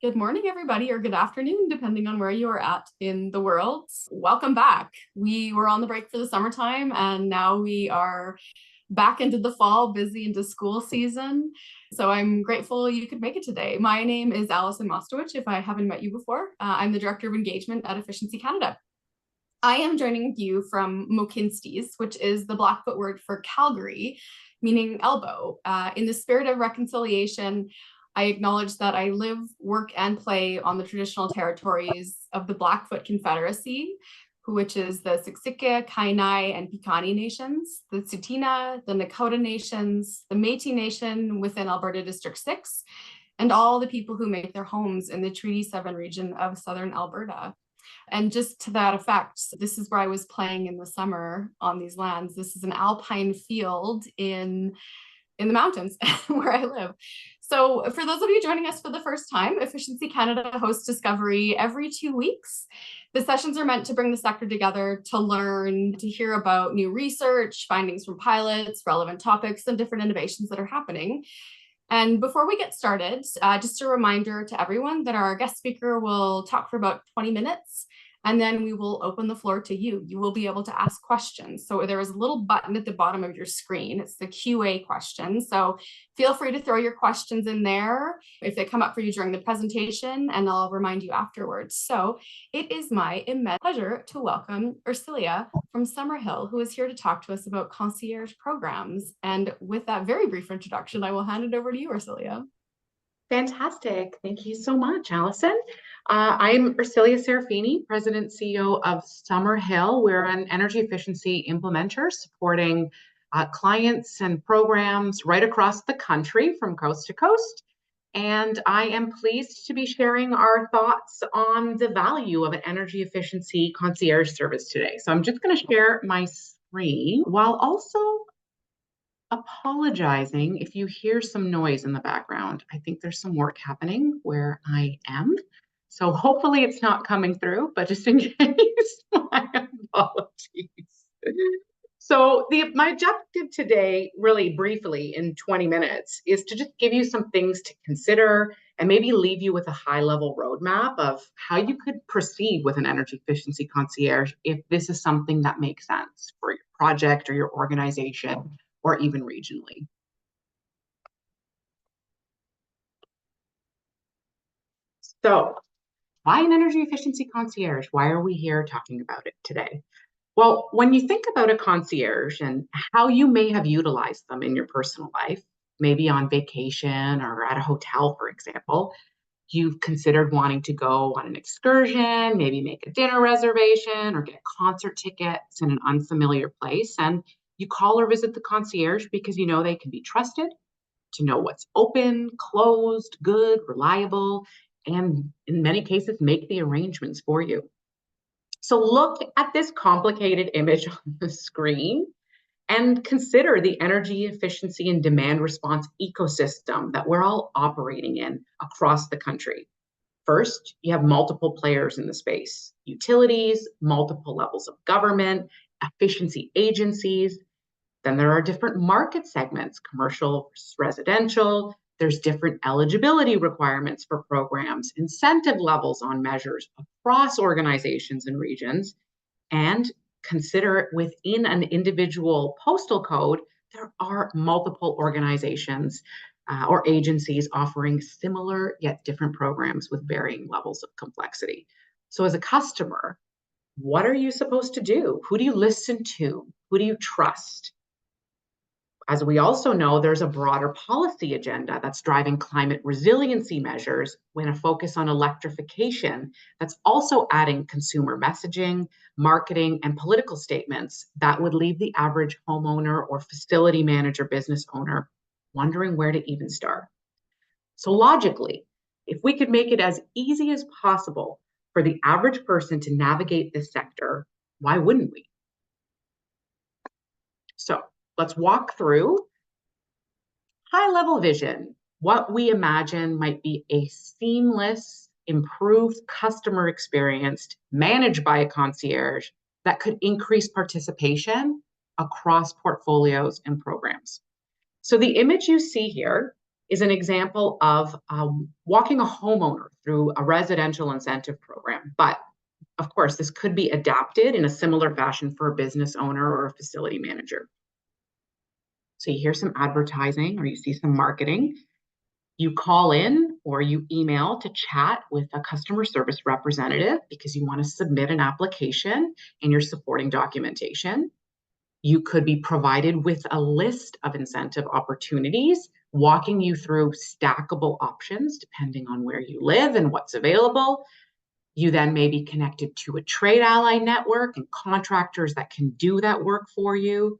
Good morning, everybody, or good afternoon, depending on where you are at in the world. Welcome back. We were on the break for the summertime, and now we are back into the fall, busy into school season. So I'm grateful you could make it today. My name is Allison Mostowich, if I haven't met you before. I'm the Director of Engagement at Efficiency Canada. I am joining you from Mohkinstsis, which is the Blackfoot word for Calgary, meaning elbow. In the spirit of reconciliation, I acknowledge that I live, work, and play on the traditional territories of the Blackfoot Confederacy, which is the Siksika, Kainai, and Piikani nations, the Tsuut'ina, the Nakota nations, the Métis Nation within Alberta District 6, and all the people who make their homes in the Treaty 7 region of southern Alberta. And just to that effect, this is where I was playing in the summer on these lands. This is an alpine field in the mountains where I live. So for those of you joining us for the first time, Efficiency Canada hosts Discovery every 2 weeks. The sessions are meant to bring the sector together to learn, to hear about new research, findings from pilots, relevant topics, and different innovations that are happening. And before we get started, just a reminder to everyone that our guest speaker will talk for about 20 minutes, and then we will open the floor to you. You will be able to ask questions. So there is a little button at the bottom of your screen. It's the QA question. So feel free to throw your questions in there if they come up for you during the presentation, and I'll remind you afterwards. So it is my immense pleasure to welcome Ersilia from Summerhill, who is here to talk to us about concierge programs. And with that very brief introduction, I will hand it over to you, Ersilia. Fantastic. Thank you so much, Allison. I'm Ersilia Serafini, President CEO of Summerhill. We're an energy efficiency implementer supporting clients and programs right across the country from coast to coast. And I am pleased to be sharing our thoughts on the value of an energy efficiency concierge service today. So I'm just going to share my screen while also apologizing if you hear some noise in the background. I think there's some work happening where I am. So hopefully it's not coming through, but just in case, my apologies. So my objective today, really briefly in 20 minutes, is to just give you some things to consider and maybe leave you with a high-level roadmap of how you could proceed with an energy efficiency concierge if this is something that makes sense for your project or your organization, or even regionally. So why an energy efficiency concierge? Why are we here talking about it today? Well, when you think about a concierge and how you may have utilized them in your personal life, maybe on vacation or at a hotel, for example, you've considered wanting to go on an excursion, maybe make a dinner reservation or get concert tickets in an unfamiliar place. And you call or visit the concierge because you know they can be trusted, to know what's open, closed, good, reliable, and in many cases, make the arrangements for you. So look at this complicated image on the screen and consider the energy efficiency and demand response ecosystem that we're all operating in across the country. First, you have multiple players in the space: utilities, multiple levels of government, efficiency agencies. Then there are different market segments: commercial, residential. There's different eligibility requirements for programs, incentive levels on measures across organizations and regions. And consider it within an individual postal code, there are multiple organizations or agencies offering similar yet different programs with varying levels of complexity. So as a customer, what are you supposed to do? Who do you listen to? Who do you trust? As we also know, there's a broader policy agenda that's driving climate resiliency measures with a focus on electrification that's also adding consumer messaging, marketing, and political statements that would leave the average homeowner or facility manager business owner wondering where to even start. So logically, if we could make it as easy as possible for the average person to navigate this sector, why wouldn't we? So let's walk through high-level vision, what we imagine might be a seamless, improved customer experience managed by a concierge that could increase participation across portfolios and programs. So the image you see here is an example of walking a homeowner through a residential incentive program. But of course, this could be adapted in a similar fashion for a business owner or a facility manager. So you hear some advertising or you see some marketing, you call in or you email to chat with a customer service representative because you want to submit an application and your supporting documentation. You could be provided with a list of incentive opportunities, walking you through stackable options depending on where you live and what's available. You then may be connected to a trade ally network and contractors that can do that work for you.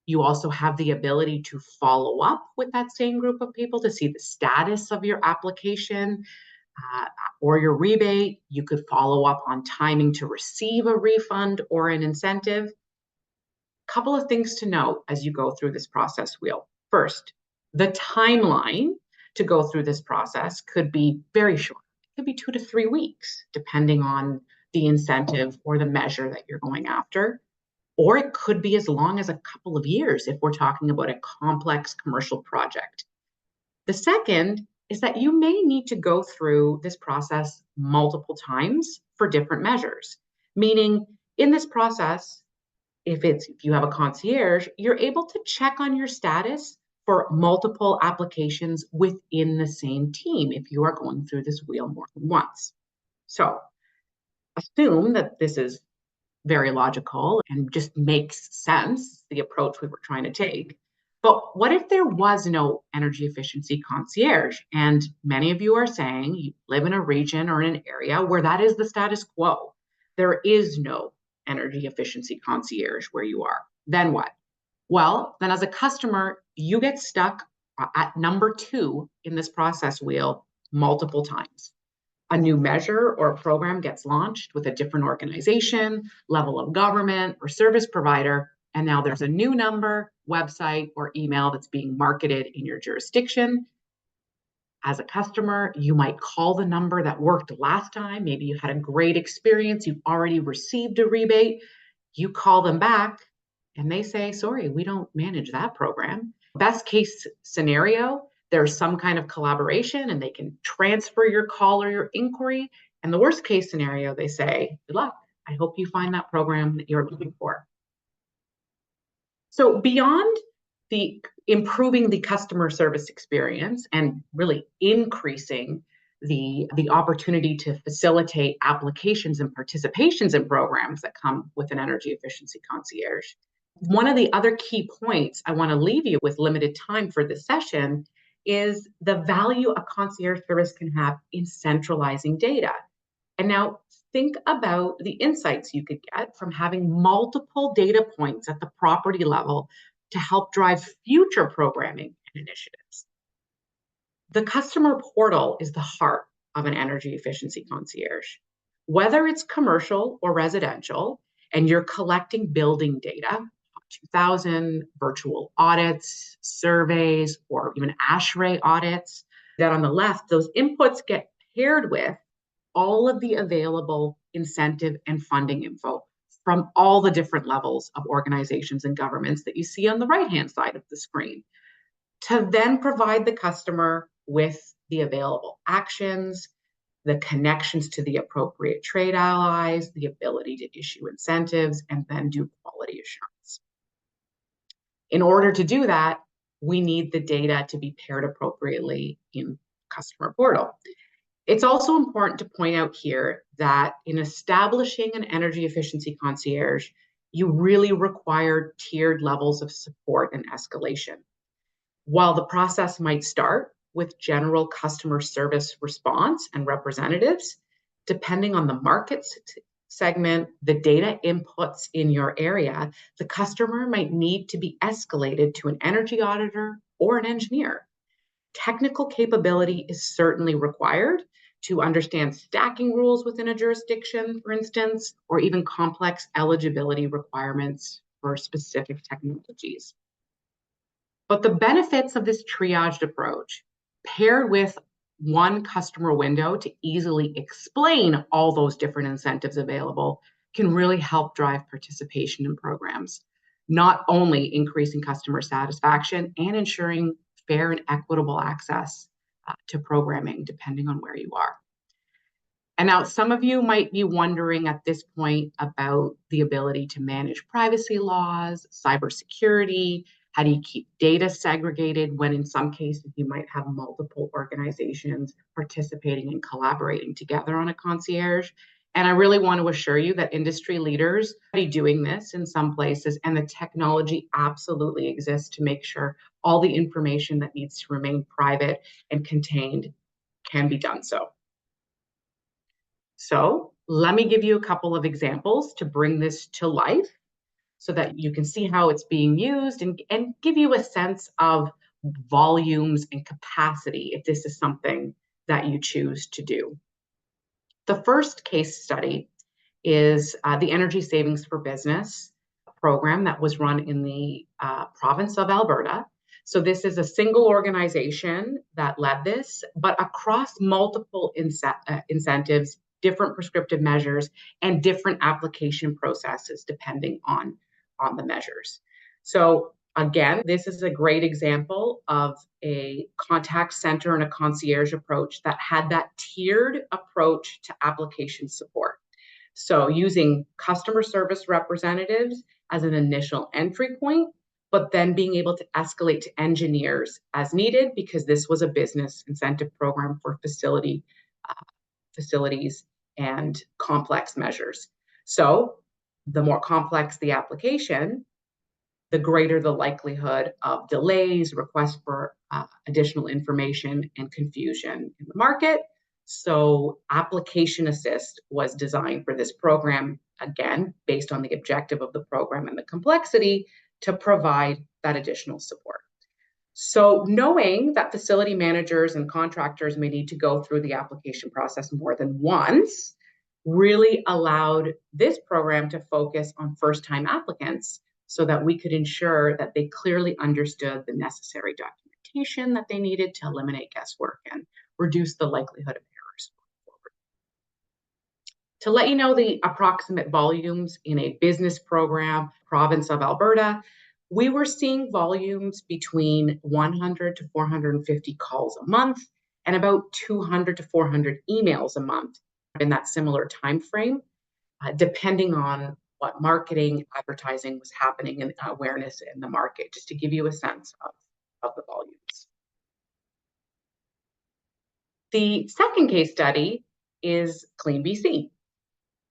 You also have the ability to follow up with that same group of people to see the status of your application or your rebate. You could follow up on timing to receive a refund or an incentive. Couple of things to note as you go through this process wheel. First, the timeline to go through this process could be very short. It could be 2 to 3 weeks, depending on the incentive or the measure that you're going after. Or it could be as long as a couple of years if we're talking about a complex commercial project. The second is that you may need to go through this process multiple times for different measures, meaning in this process, if you have a concierge, you're able to check on your status for multiple applications within the same team if you are going through this wheel more than once. So assume that this is very logical and just makes sense, the approach we were trying to take. But what if there was no energy efficiency concierge? And many of you are saying you live in a region or in an area where that is the status quo. There is no energy efficiency concierge where you are. Then what? Well, then as a customer, you get stuck at number 2 in this process wheel multiple times. A new measure or a program gets launched with a different organization, level of government, or service provider, and now there's a new number, website, or email that's being marketed in your jurisdiction. As a customer, you might call the number that worked last time. Maybe you had a great experience, you've already received a rebate. You call them back, and they say, sorry, we don't manage that program. Best case scenario, there's some kind of collaboration and they can transfer your call or your inquiry. And the worst case scenario, they say, good luck. I hope you find that program that you're looking for. So beyond the improving the customer service experience and really increasing the opportunity to facilitate applications and participations in programs that come with an energy efficiency concierge, one of the other key points I want to leave you with limited time for this session is the value a concierge service can have in centralizing data. And now think about the insights you could get from having multiple data points at the property level to help drive future programming and initiatives. The customer portal is the heart of an energy efficiency concierge. Whether it's commercial or residential, and you're collecting building data, 2000 virtual audits, surveys, or even ASHRAE audits, that on the left, those inputs get paired with all of the available incentive and funding info from all the different levels of organizations and governments that you see on the right-hand side of the screen, to then provide the customer with the available actions, the connections to the appropriate trade allies, the ability to issue incentives, and then do quality assurance. In order to do that, we need the data to be paired appropriately in customer portal. It's also important to point out here that in establishing an energy efficiency concierge, you really require tiered levels of support and escalation. While the process might start with general customer service response and representatives, depending on the market segment, the data inputs in your area, the customer might need to be escalated to an energy auditor or an engineer. Technical capability is certainly required to understand stacking rules within a jurisdiction, for instance, or even complex eligibility requirements for specific technologies. But the benefits of this triaged approach, paired with one customer window to easily explain all those different incentives available, can really help drive participation in programs, not only increasing customer satisfaction and ensuring fair and equitable access to programming, depending on where you are. And now some of you might be wondering at this point about the ability to manage privacy laws, cybersecurity. How do you keep data segregated when in some cases you might have multiple organizations participating and collaborating together on a concierge? And I really want to assure you that industry leaders are doing this in some places, and the technology absolutely exists to make sure all the information that needs to remain private and contained can be done so. So let me give you a couple of examples to bring this to life so that you can see how it's being used and give you a sense of volumes and capacity if this is something that you choose to do. The first case study is the Energy Savings for Business program that was run in the province of Alberta. So this is a single organization that led this, but across multiple incentives, different prescriptive measures, and different application processes depending on the measures. So again, this is a great example of a contact center and a concierge approach that had that tiered approach to application support. So using customer service representatives as an initial entry point, but then being able to escalate to engineers as needed, because this was a business incentive program for facilities and complex measures. So the more complex the application, the greater the likelihood of delays, requests for additional information, and confusion in the market. So Application Assist was designed for this program, again, based on the objective of the program and the complexity, to provide that additional support. So knowing that facility managers and contractors may need to go through the application process more than once really allowed this program to focus on first-time applicants so that we could ensure that they clearly understood the necessary documentation that they needed to eliminate guesswork and reduce the likelihood of errors going forward. To let you know the approximate volumes in a business program, province of Alberta, we were seeing volumes between 100 to 450 calls a month and about 200 to 400 emails a month in that similar time frame, depending on what marketing, advertising was happening and awareness in the market, just to give you a sense of the volumes. The second case study is Clean BC.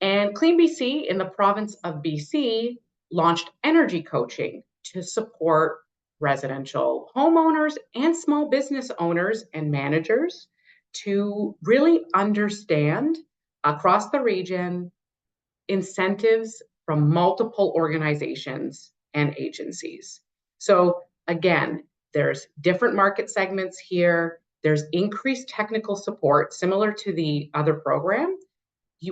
And Clean BC in the province of BC launched energy coaching to support residential homeowners and small business owners and managers to really understand across the region incentives from multiple organizations and agencies. So again, there's different market segments here. There's increased technical support similar to the other program.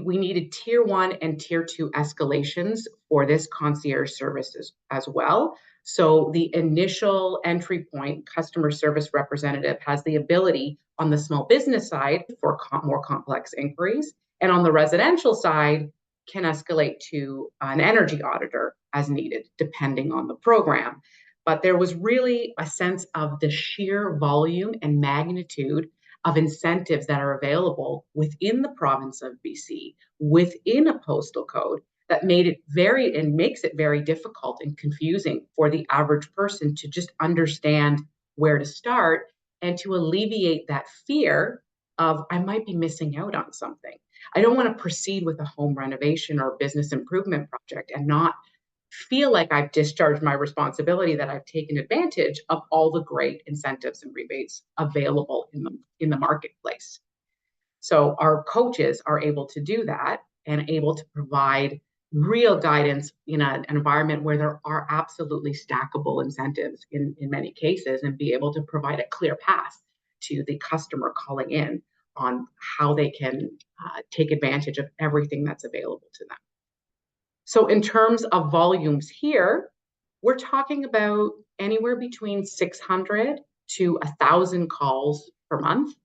We needed tier 1 and tier 2 escalations for this concierge services as well. So the initial entry point customer service representative has the ability on the small business side for more complex inquiries, and on the residential side can escalate to an energy auditor as needed, depending on the program. But there was really a sense of the sheer volume and magnitude of incentives that are available within the province of BC, within a postal code, that makes it very difficult and confusing for the average person to just understand where to start and to alleviate that fear of, I might be missing out on something. I don't want to proceed with a home renovation or business improvement project and not feel like I've discharged my responsibility, that I've taken advantage of all the great incentives and rebates available in the marketplace. So our coaches are able to do that and able to provide real guidance in an environment where there are absolutely stackable incentives in many cases, and be able to provide a clear path to the customer calling in on how they can take advantage of everything that's available to them. So in terms of volumes here, we're talking about anywhere between 600 to 1,000 calls per month,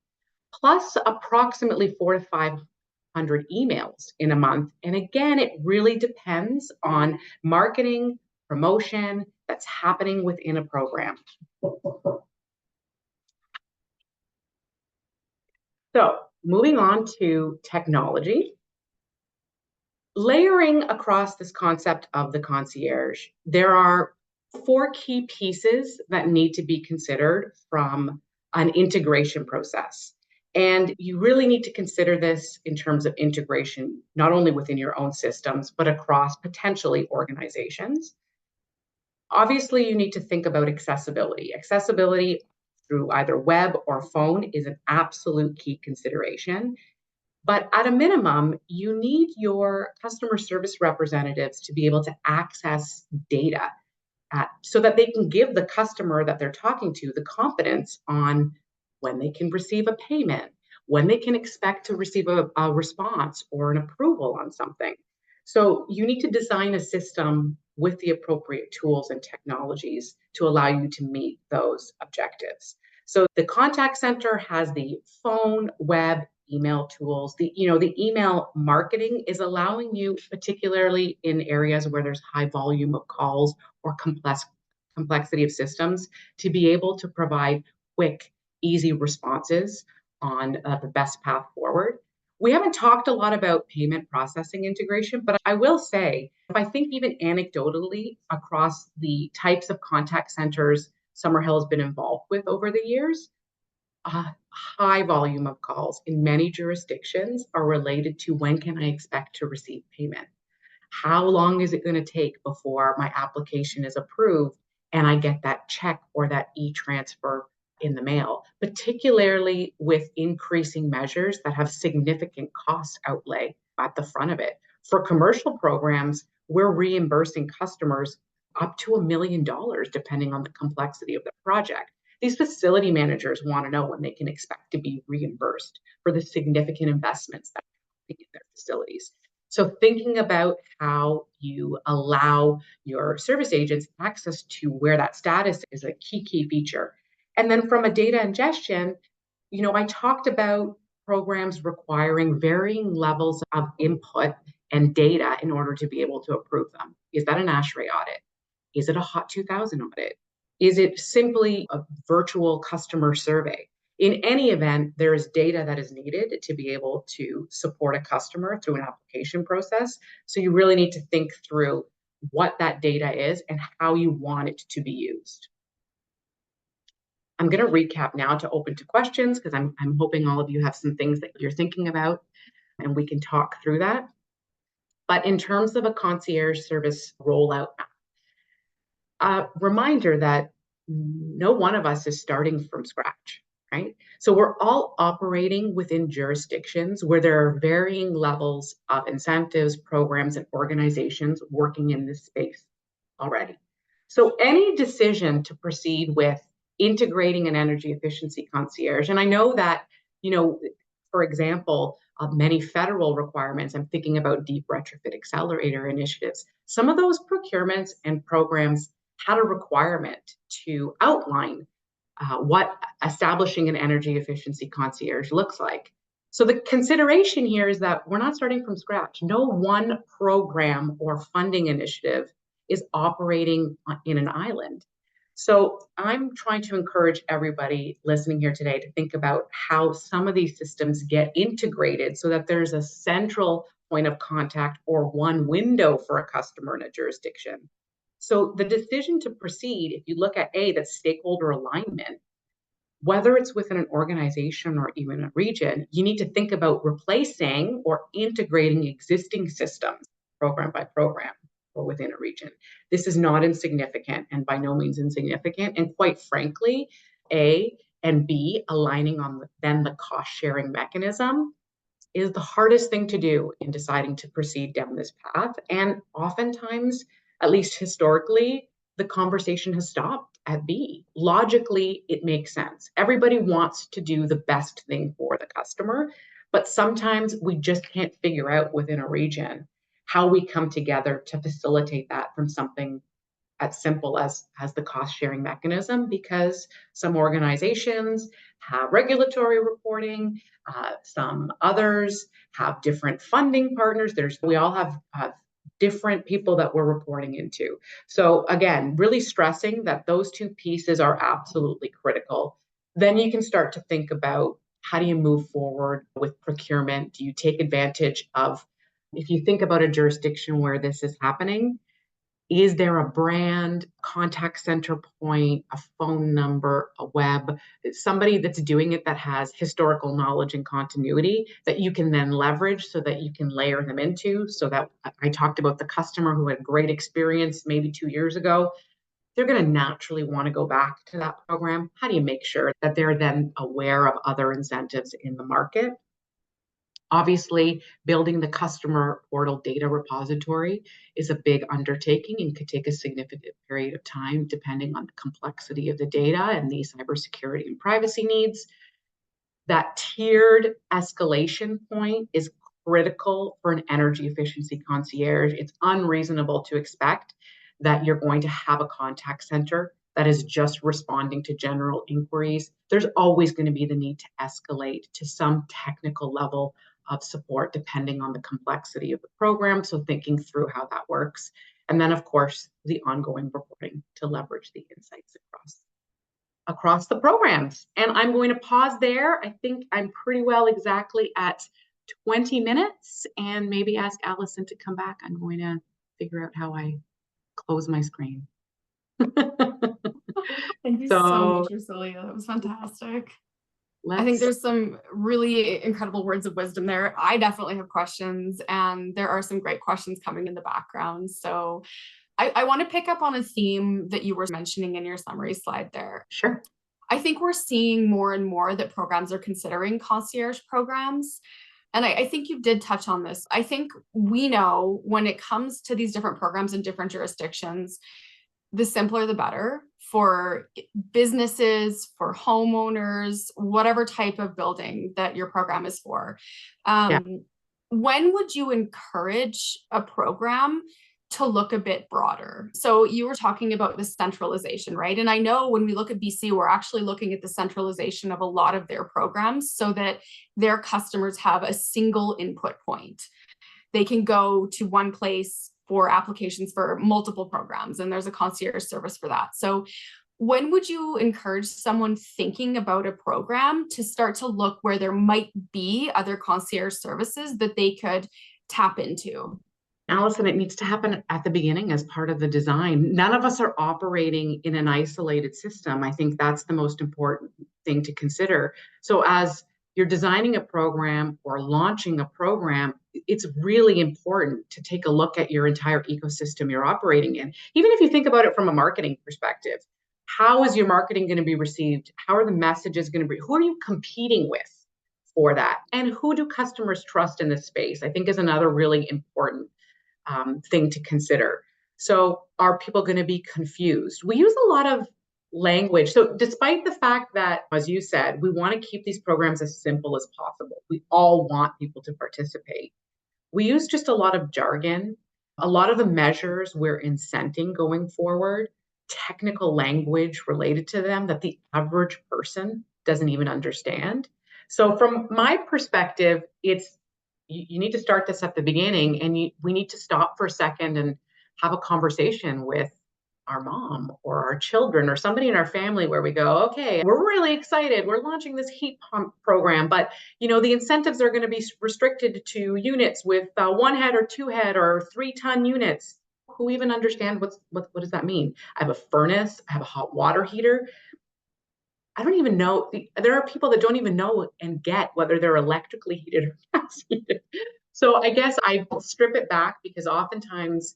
plus approximately 400 to 500 emails in a month. And again, it really depends on marketing, promotion that's happening within a program. So moving on to technology, layering across this concept of the concierge, there are four key pieces that need to be considered from an integration process. And you really need to consider this in terms of integration, not only within your own systems, but across potentially organizations. Obviously, you need to think about accessibility. Accessibility through either web or phone is an absolute key consideration. But at a minimum, you need your customer service representatives to be able to access data so that they can give the customer that they're talking to the confidence on when they can receive a payment, when they can expect to receive a response or an approval on something. So you need to design a system with the appropriate tools and technologies to allow you to meet those objectives. So the contact center has the phone, web, email tools. The email marketing is allowing you, particularly in areas where there's high volume of calls or complexity of systems, to be able to provide quick, easy responses on the best path forward. We haven't talked a lot about payment processing integration, but I will say, if I think even anecdotally across the types of contact centers Summerhill has been involved with over the years, a high volume of calls in many jurisdictions are related to when can I expect to receive payment? How long is it going to take before my application is approved and I get that check or that e-transfer in the mail, particularly with increasing measures that have significant cost outlay at the front of it. For commercial programs, we're reimbursing customers up to $1 million, depending on the complexity of the project. These facility managers want to know when they can expect to be reimbursed for the significant investments that are in their facilities. So thinking about how you allow your service agents access to where that status is a key feature. And then from a data ingestion, I talked about programs requiring varying levels of input and data in order to be able to approve them. Is that an ASHRAE audit? Is it a HOT 2000 audit? Is it simply a virtual customer survey? In any event, there is data that is needed to be able to support a customer through an application process. So you really need to think through what that data is and how you want it to be used. I'm going to recap now to open to questions because I'm hoping all of you have some things that you're thinking about and we can talk through that. But in terms of a concierge service rollout, a reminder that no one of us is starting from scratch, right? So we're all operating within jurisdictions where there are varying levels of incentives, programs, and organizations working in this space already. So any decision to proceed with integrating an energy efficiency concierge, and I know that, for example, many federal requirements, I'm thinking about deep retrofit accelerator initiatives. Some of those procurements and programs had a requirement to outline what establishing an energy efficiency concierge looks like. So the consideration here is that we're not starting from scratch. No one program or funding initiative is operating in an island. So I'm trying to encourage everybody listening here today to think about how some of these systems get integrated so that there's a central point of contact or one window for a customer in a jurisdiction. So the decision to proceed, if you look at the stakeholder alignment, whether it's within an organization or even a region, you need to think about replacing or integrating existing systems program by program or within a region. This is not insignificant and by no means insignificant. And quite frankly, A and B aligning on then the cost sharing mechanism is the hardest thing to do in deciding to proceed down this path. And oftentimes, at least historically, the conversation has stopped at B. Logically, it makes sense. Everybody wants to do the best thing for the customer, but sometimes we just can't figure out within a region how we come together to facilitate that from something as simple as the cost sharing mechanism, because some organizations have regulatory reporting, some others have different funding partners. We all have different people that we're reporting into. So again, really stressing that those two pieces are absolutely critical. Then you can start to think about How do you move forward with procurement? Do you take advantage of, if you think about a jurisdiction where this is happening, is there a brand, contact center point, a phone number, a web, somebody that's doing it that has historical knowledge and continuity that you can then leverage so that you can layer them into? So that I talked about the customer who had great experience maybe 2 years ago. They're going to naturally want to go back to that program. How do you make sure that they're then aware of other incentives in the market? Obviously, building the customer portal data repository is a big undertaking and could take a significant period of time depending on the complexity of the data and the cybersecurity and privacy needs. That tiered escalation point is critical for an energy efficiency concierge. It's unreasonable to expect that you're going to have a contact center that is just responding to general inquiries. There's always going to be the need to escalate to some technical level of support depending on the complexity of the program. So thinking through how that works. And then, of course, the ongoing reporting to leverage the insights across the programs. And I'm going to pause there. I think I'm pretty well exactly at 20 minutes and maybe ask Allison to come back. I'm going to figure out how I close my screen. Thank you so much, Ersilia. That was fantastic. I think there's some really incredible words of wisdom there. I definitely have questions, and there are some great questions coming in the background. So I want to pick up on a theme that you were mentioning in your summary slide there. Sure. I think we're seeing more and more that programs are considering concierge programs. And I think you did touch on this. I think we know when it comes to these different programs in different jurisdictions, the simpler the better for businesses, for homeowners, whatever type of building that your program is for. When would you encourage a program to look a bit broader? So you were talking about the centralization, right? And I know when we look at BC, we're actually looking at the centralization of a lot of their programs so that their customers have a single input point. They can go to one place for applications for multiple programs, and there's a concierge service for that. So when would you encourage someone thinking about a program to start to look where there might be other concierge services that they could tap into? Allison, it needs to happen at the beginning as part of the design. None of us are operating in an isolated system. I think that's the most important thing to consider. So as you're designing a program or launching a program, it's really important to take a look at your entire ecosystem you're operating in. Even if you think about it from a marketing perspective, how is your marketing going to be received? How are the messages going to be? Who are you competing with for that? And who do customers trust in this space? I think is another really important thing to consider. So are people going to be confused? We use a lot of language. So despite the fact that, as you said, we want to keep these programs as simple as possible. We all want people to participate. We use just a lot of jargon. A lot of the measures we're incenting going forward, technical language related to them that the average person doesn't even understand. So from my perspective, it's you need to start this at the beginning, and we need to stop for a second and have a conversation with our mom or our children or somebody in our family where we go, okay, we're really excited. We're launching this heat pump program, but the incentives are going to be restricted to units with 1 head or 2 head or 3-ton units. Who even understand what does that mean? I have a furnace, I have a hot water heater. I don't even know. There are people that don't even know and get whether they're electrically heated or gas heated. So I guess I strip it back because oftentimes,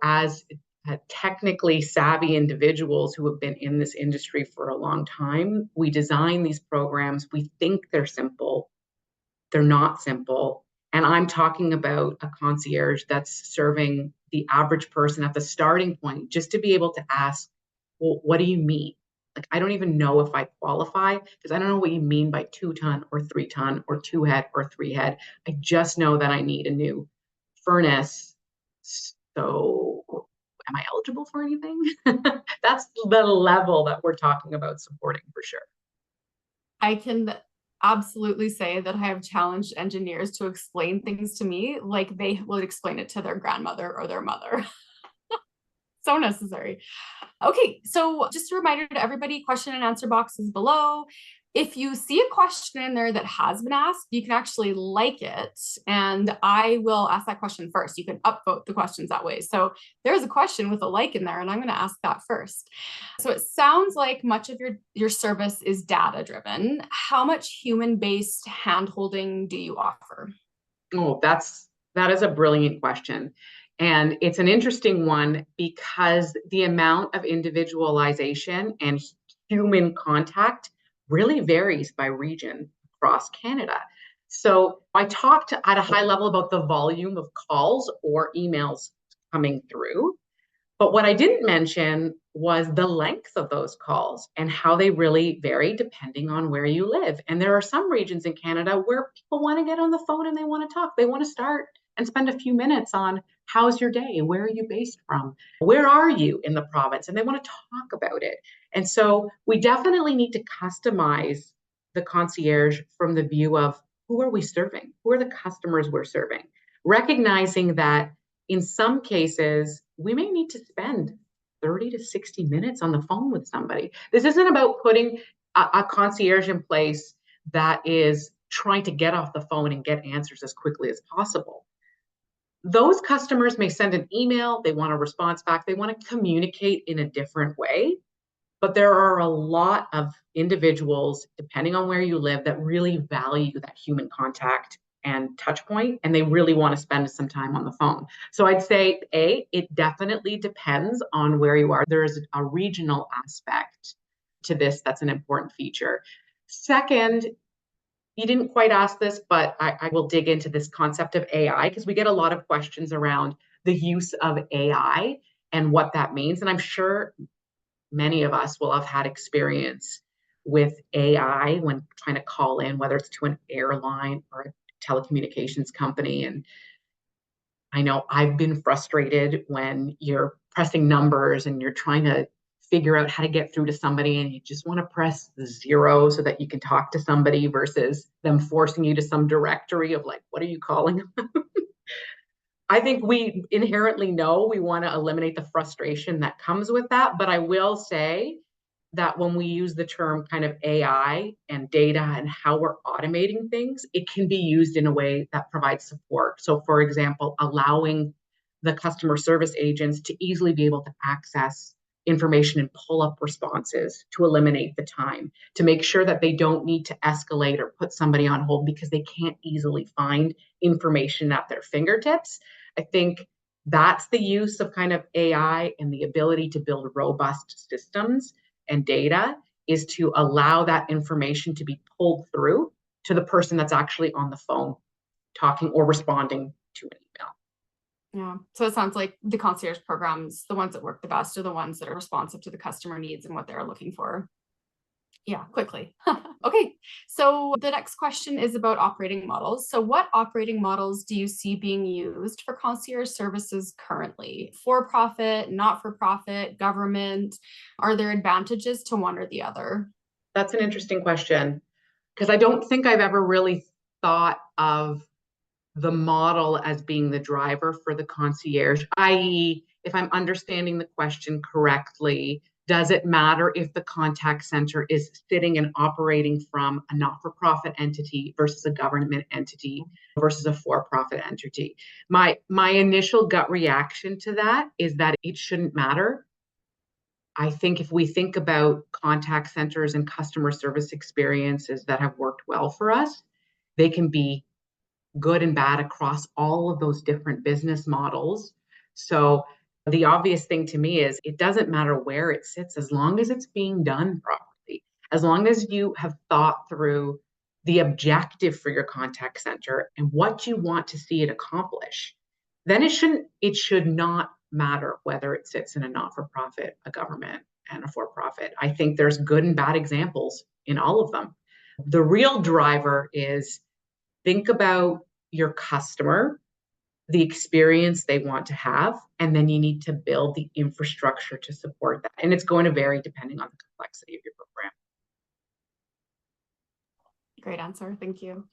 as technically savvy individuals who have been in this industry for a long time, we design these programs. We think they're simple. They're not simple. And I'm talking about a concierge that's serving the average person at the starting point, just to be able to ask, well, what do you mean? Like, I don't even know if I qualify because I don't know what you mean by 2-ton or 3-ton or 2 head or 3 head. I just know that I need a new furnace. So am I eligible for anything? That's the level that we're talking about supporting for sure. I can absolutely say that I have challenged engineers to explain things to me like they would explain it to their grandmother or their mother. So necessary. Okay, so just a reminder to everybody, question and answer box is below. If you see a question in there that has been asked, you can actually like it, and I will ask that question first. You can upvote the questions that way. So there's a question with a like in there, and I'm going to ask that first. So it sounds like much of your service is data driven. How much human-based handholding do you offer? Oh, that is a brilliant question. And it's an interesting one because the amount of individualization and human contact really varies by region across Canada. So I talked at a high level about the volume of calls or emails coming through. But what I didn't mention was the length of those calls and how they really vary depending on where you live. And there are some regions in Canada where people want to get on the phone and they want to talk. They want to start and spend a few minutes on how's your day? Where are you based from? Where are you in the province? And they want to talk about it. And so we definitely need to customize the concierge from the view of who are we serving? Who are the customers we're serving? Recognizing that in some cases, we may need to spend 30 to 60 minutes on the phone with somebody. This isn't about putting a concierge in place that is trying to get off the phone and get answers as quickly as possible. Those customers may send an email, they want a response back, they want to communicate in a different way. But there are a lot of individuals, depending on where you live, that really value that human contact and touch point, and they really want to spend some time on the phone. So I'd say, it definitely depends on where you are. There is a regional aspect to this that's an important feature. Second, you didn't quite ask this, but I will dig into this concept of AI because we get a lot of questions around the use of AI and what that means. And I'm sure many of us will have had experience with AI when trying to call in, whether it's to an airline or a telecommunications company. And I know I've been frustrated when you're pressing numbers and you're trying to figure out how to get through to somebody and you just want to press the 0 so that you can talk to somebody versus them forcing you to some directory of like, what are you calling? I think we inherently know we want to eliminate the frustration that comes with that. But I will say that when we use the term kind of AI and data and how we're automating things, it can be used in a way that provides support. So, for example, allowing the customer service agents to easily be able to access information and pull up responses to eliminate the time, to make sure that they don't need to escalate or put somebody on hold because they can't easily find information at their fingertips. I think that's the use of kind of AI and the ability to build robust systems and data is to allow that information to be pulled through to the person that's actually on the phone talking or responding to an email. Yeah. So it sounds like the concierge programs, the ones that work the best are the ones that are responsive to the customer needs and what they're looking for. Yeah, quickly. Okay. So the next question is about operating models. So what operating models do you see being used for concierge services currently? For profit, not for profit, government? Are there advantages to one or the other? That's an interesting question because I don't think I've ever really thought of the model as being the driver for the concierge, i.e., if I'm understanding the question correctly, does it matter if the contact center is sitting and operating from a not-for-profit entity versus a government entity versus a for-profit entity? My initial gut reaction to that is that it shouldn't matter. I think if we think about contact centers and customer service experiences that have worked well for us, they can be good and bad across all of those different business models. So the obvious thing to me is it doesn't matter where it sits as long as it's being done properly, as long as you have thought through the objective for your contact center and what you want to see it accomplish, then it should not matter whether it sits in a not-for-profit, a government, and a for-profit. I think there's good and bad examples in all of them. The real driver is think about your customer, the experience they want to have, and then you need to build the infrastructure to support that. And it's going to vary depending on the complexity of your program. Great answer. Thank you.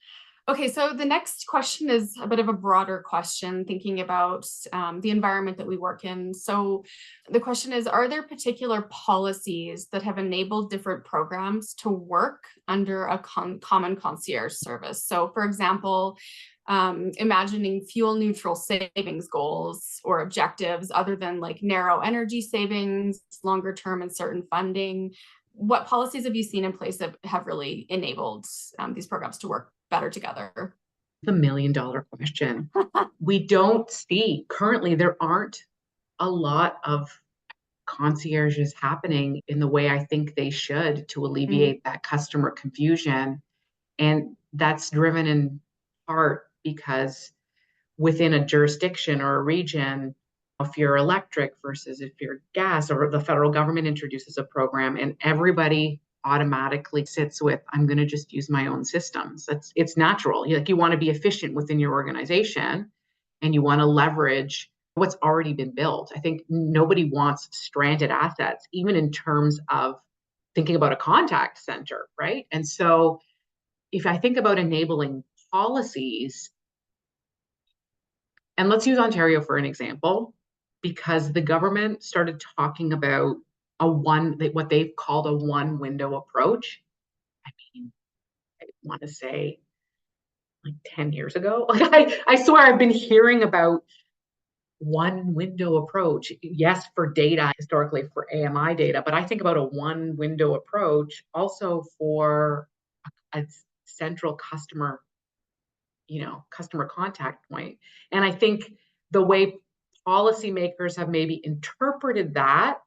Okay, so the next question is a bit of a broader question, thinking about the environment that we work in. So the question is, are there particular policies that have enabled different programs to work under a common concierge service? So for example, imagining fuel neutral savings goals or objectives other than like narrow energy savings, longer term and certain funding. What policies have you seen in place that have really enabled these programs to work better together? The $1 million question. We don't see currently, there aren't a lot of concierges happening in the way I think they should to Mm, alleviate that customer confusion. And that's driven in part because within a jurisdiction or a region, if you're electric versus if you're gas, or the federal government introduces a program and everybody automatically sits with, I'm going to just use my own systems. It's natural. You want to be efficient within your organization and you want to leverage what's already been built. I think nobody wants stranded assets, even in terms of thinking about a contact center, right? And so if I think about enabling policies, and let's use Ontario for an example, because the government started talking about what they've called a one window approach. I mean, I want to say like 10 years ago. Like I swear I've been hearing about one window approach. Yes, for data, historically for AMI data, but I think about a one window approach also for a central customer contact point. And I think the way policymakers have maybe interpreted that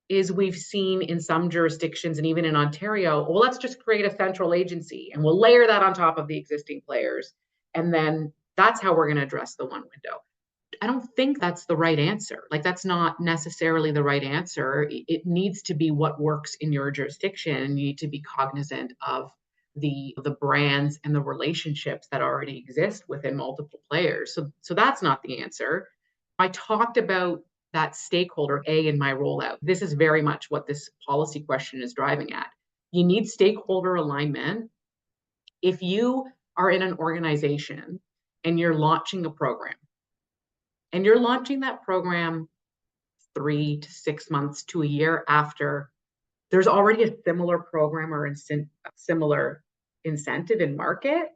is we've seen in some jurisdictions and even in Ontario, well, let's just create a central agency and we'll layer that on top of the existing players. And then that's how we're going to address the one window. I don't think that's the right answer. Like, that's not necessarily the right answer. It needs to be what works in your jurisdiction. And you need to be cognizant of the brands and the relationships that already exist within multiple players. So that's not the answer. I talked about that stakeholder A in my rollout. This is very much what this policy question is driving at. You need stakeholder alignment. If you are in an organization and you're launching a program, and you're launching that program 3 to 6 months to a year after there's already a similar program or similar incentive in market,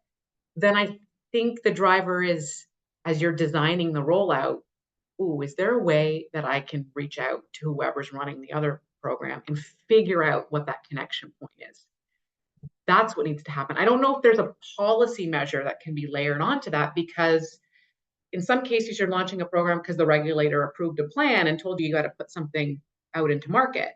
then I think the driver is, as you're designing the rollout, is there a way that I can reach out to whoever's running the other program and figure out what that connection point is? That's what needs to happen. I don't know if there's a policy measure that can be layered onto that, because in some cases you're launching a program because the regulator approved a plan and told you got to put something out into market.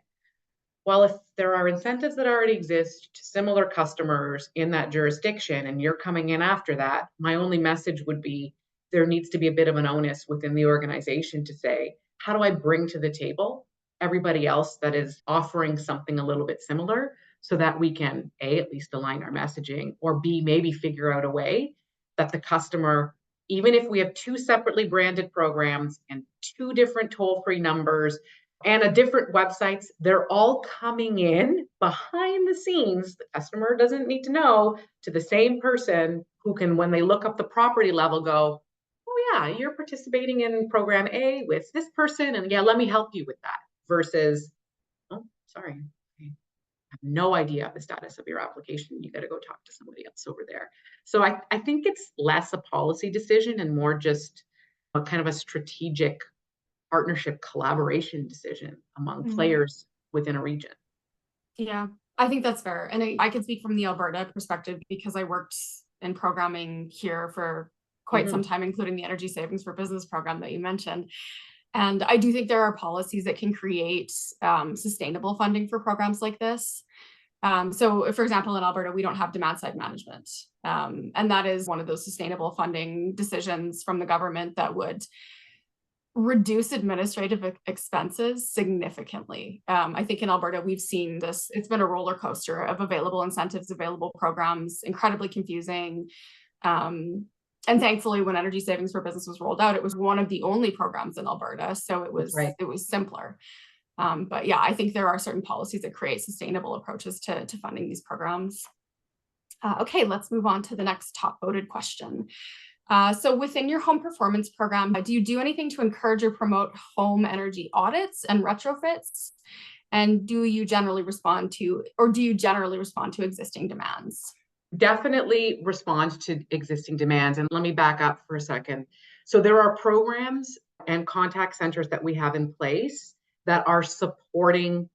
Well, if there are incentives that already exist to similar customers in that jurisdiction and you're coming in after that, my only message would be there needs to be a bit of an onus within the organization to say, how do I bring to the table everybody else that is offering something a little bit similar, so that we can A, at least align our messaging, or B, maybe figure out a way that the customer, even if we have two separately branded programs and two different toll-free numbers and a different websites, they're all coming in behind the scenes. The customer doesn't need to know, to the same person who can, when they look up the property level, go, oh yeah, you're participating in program A with this person, and yeah, let me help you with that. Versus, oh, sorry, I have no idea the status of your application. You got to go talk to somebody else over there. So I think it's less a policy decision and more just a kind of a strategic partnership collaboration decision among mm, players within a region. yeah, I think that's fair. And I can speak from the Alberta perspective because I worked in programming here for quite some Mm-hmm. time, including the Energy Savings for Business program that you mentioned. And I do think there are policies that can create sustainable funding for programs like this. So, for example, in Alberta, we don't have demand side management. And that is one of those sustainable funding decisions from the government that would reduce administrative expenses significantly. I think in Alberta, we've seen this, it's been a roller coaster of available incentives, available programs, incredibly confusing. And thankfully, when Energy Savings for Business was rolled out, it was one of the only programs in Alberta. So it That's was right. it was simpler. But yeah, I think there are certain policies that create sustainable approaches to funding these programs. Okay, let's move on to the next top voted question. So within your home performance program, do you do anything to encourage or promote home energy audits and retrofits? And do you generally respond to existing demands? Definitely respond to existing demands. And let me back up for a second. So there are programs and contact centers that we have in place that are supporting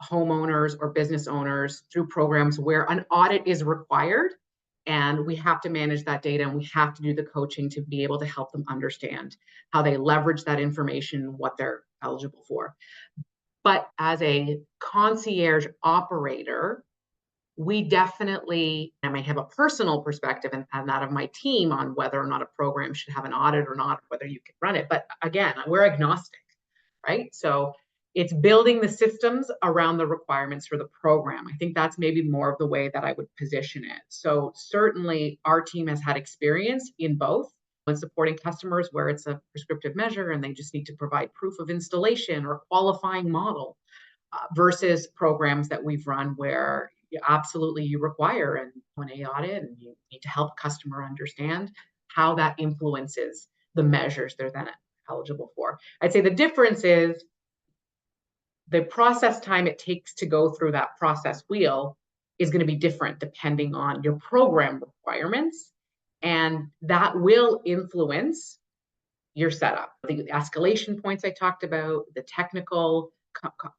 homeowners or business owners through programs where an audit is required, and we have to manage that data, and we have to do the coaching to be able to help them understand how they leverage that information, what they're eligible for. But as a concierge operator, we definitely, I might have a personal perspective and that of my team on whether or not a program should have an audit or not, whether you can run it. But again, we're agnostic, right? So it's building the systems around the requirements for the program. I think that's maybe more of the way that I would position it. So certainly our team has had experience in both, when supporting customers where it's a prescriptive measure and they just need to provide proof of installation or qualifying model, versus programs that we've run where absolutely you require an audit, and you need to help customer understand how that influences the measures they're then eligible for. I'd say the difference is the process time it takes to go through that process wheel is going to be different depending on your program requirements, and that will influence your setup. The escalation points I talked about, the technical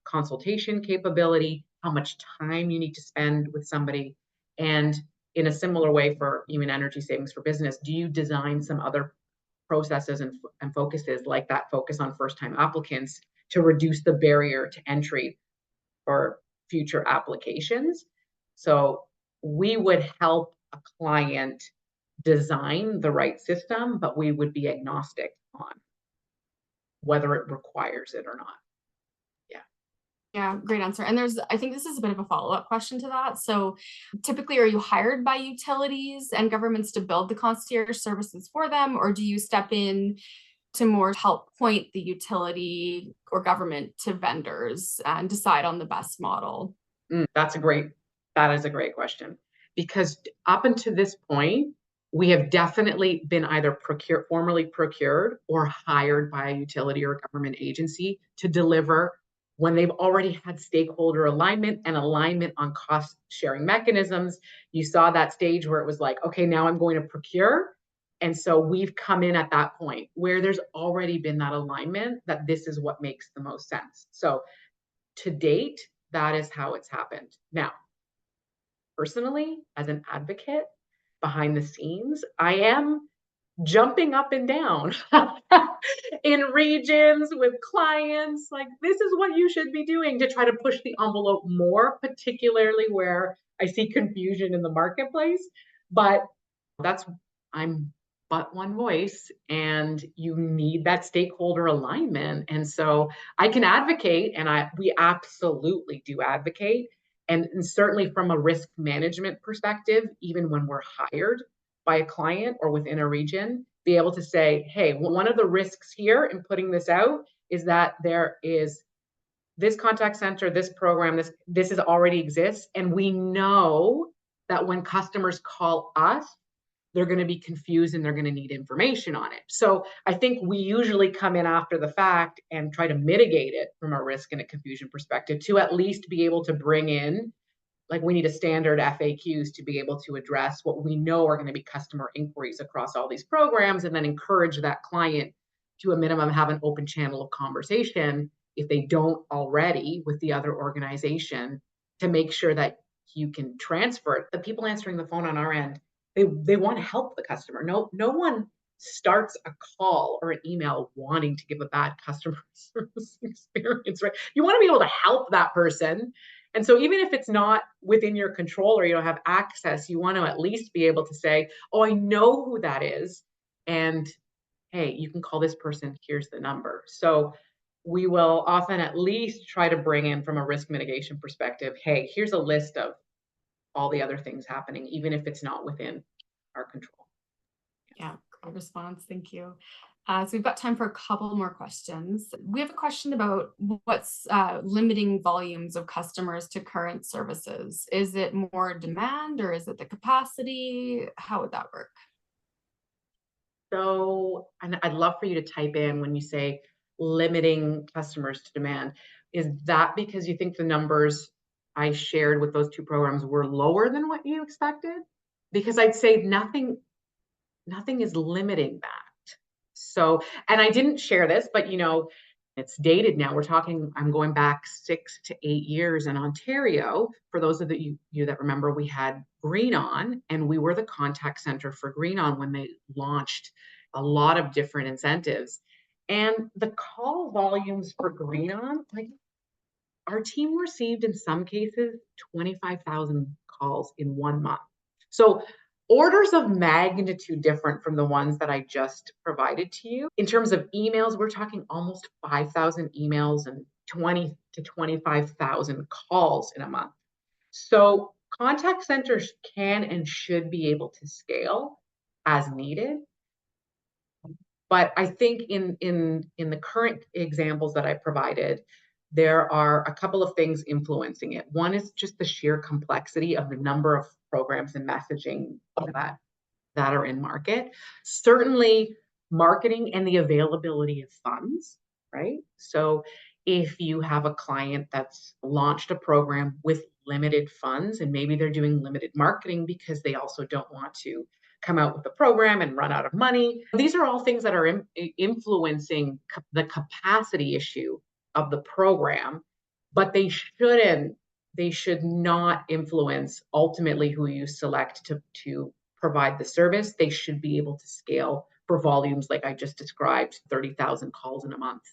consultation capability, how much time you need to spend with somebody. And in a similar way for even energy savings for business, do you design some other processes and focuses, like that focus on first-time applicants, to reduce the barrier to entry for future applications? So we would help a client design the right system, but we would be agnostic on whether it requires it or not. Yeah, great answer. And I think this is a bit of a follow-up question to that. So typically, are you hired by utilities and governments to build the concierge services for them, or do you step in to more help point the utility or government to vendors and decide on the best model? That is a great question, because up until this point, we have definitely been either formally procured or hired by a utility or government agency to deliver when they've already had stakeholder alignment and alignment on cost sharing mechanisms. You saw that stage where it was like, okay, now I'm going to procure. And so we've come in at that point where there's already been that alignment that this is what makes the most sense. So to date, that is how it's happened. Now, personally, as an advocate behind the scenes, I am jumping up and down in regions with clients, like, this is what you should be doing, to try to push the envelope more, particularly where I see confusion in the marketplace. But I'm but one voice, and you need that stakeholder alignment. And so I can advocate, and we absolutely do advocate. And certainly from a risk management perspective, even when we're hired by a client or within a region, be able to say, hey, one of the risks here in putting this out is that there is this contact center, this program, this is already exists. And we know that when customers call us, they're going to be confused and they're going to need information on it. So I think we usually come in after the fact and try to mitigate it from a risk and a confusion perspective, to at least be able to bring in, like, we need a standard FAQs to be able to address what we know are going to be customer inquiries across all these programs, and then encourage that client to a minimum have an open channel of conversation, if they don't already, with the other organization, to make sure that you can transfer it. The people answering the phone on our end, they want to help the customer. No one starts a call or an email wanting to give a bad customer service experience, right? You want to be able to help that person. And so even if it's not within your control or you don't have access, you want to at least be able to say, oh, I know who that is. And hey, you can call this person. Here's the number. So we will often at least try to bring in, from a risk mitigation perspective, hey, here's a list of all the other things happening, even if it's not within our control. Yeah, great response. Thank you. So we've got time for a couple more questions. We have a question about what's limiting volumes of customers to current services. Is it more demand or is it the capacity? How would that work? So, and I'd love for you to type in when you say limiting customers to demand. Is that because you think the numbers I shared with those two programs were lower than what you expected? Because I'd say nothing is limiting that. So, and I didn't share this, but it's dated now. We're talking, I'm going back 6 to 8 years in Ontario. For those of you that remember, we had Green On, and we were the contact center for Green On when they launched a lot of different incentives. And the call volumes for Green On, like our team received in some cases 25,000 calls in 1 month. So orders of magnitude different from the ones that I just provided to you. In terms of emails, we're talking almost 5,000 emails and 20 to 25,000 calls in a month. So contact centers can and should be able to scale as needed. But I think in the current examples that I provided, there are a couple of things influencing it. One is just the sheer complexity of the number of programs and messaging that are in market. Certainly marketing and the availability of funds, right? So if you have a client that's launched a program with limited funds and maybe they're doing limited marketing because they also don't want to come out with a program and run out of money. These are all things that are influencing the capacity issue of the program, but they should not influence ultimately who you select to provide the service. They should be able to scale for volumes like I just described, 30,000 calls in a month,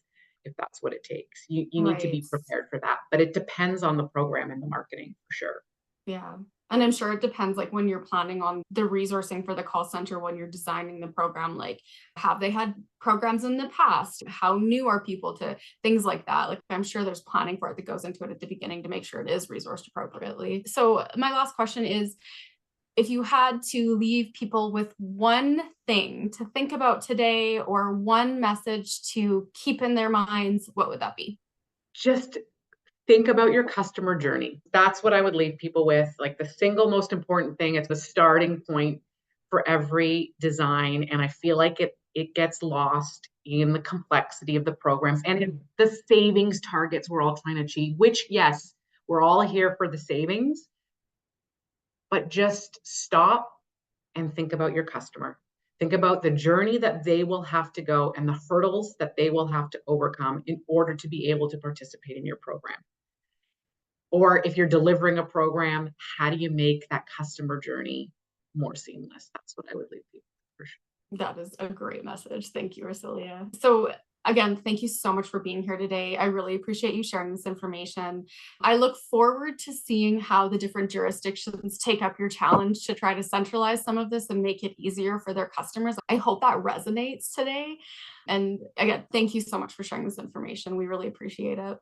if that's what it takes. You need to be prepared for that, but it depends on the program and the marketing for sure. Yeah. And I'm sure it depends, like when you're planning on the resourcing for the call center, when you're designing the program, like have they had programs in the past? How new are people to things like that? Like I'm sure there's planning for it that goes into it at the beginning to make sure it is resourced appropriately. So my last question is, if you had to leave people with one thing to think about today or one message to keep in their minds, what would that be? Just think about your customer journey. That's what I would leave people with. Like the single most important thing, it's the starting point for every design. And I feel like it gets lost in the complexity of the programs and in the savings targets we're all trying to achieve, which yes, we're all here for the savings, but just stop and think about your customer. Think about the journey that they will have to go and the hurdles that they will have to overcome in order to be able to participate in your program. Or if you're delivering a program, how do you make that customer journey more seamless? That's what I would leave people for sure. That is a great message. Thank you, Ersilia. So again, thank you so much for being here today. I really appreciate you sharing this information. I look forward to seeing how the different jurisdictions take up your challenge to try to centralize some of this and make it easier for their customers. I hope that resonates today. And again, thank you so much for sharing this information. We really appreciate it.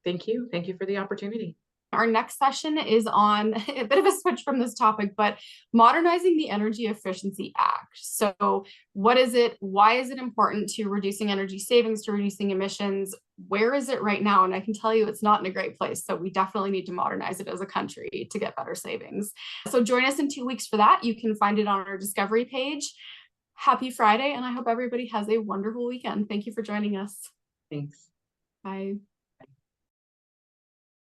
Thank you. Thank you for the opportunity. Our next session is on a bit of a switch from this topic, but modernizing the Energy Efficiency Act. So what is it? Why is it important to reducing energy savings, to reducing emissions? Where is it right now? And I can tell you it's not in a great place. So we definitely need to modernize it as a country to get better savings. So join us in 2 weeks for that. You can find it on our Discovery page. Happy Friday, and I hope everybody has a wonderful weekend. Thank you for joining us. Thanks. Bye.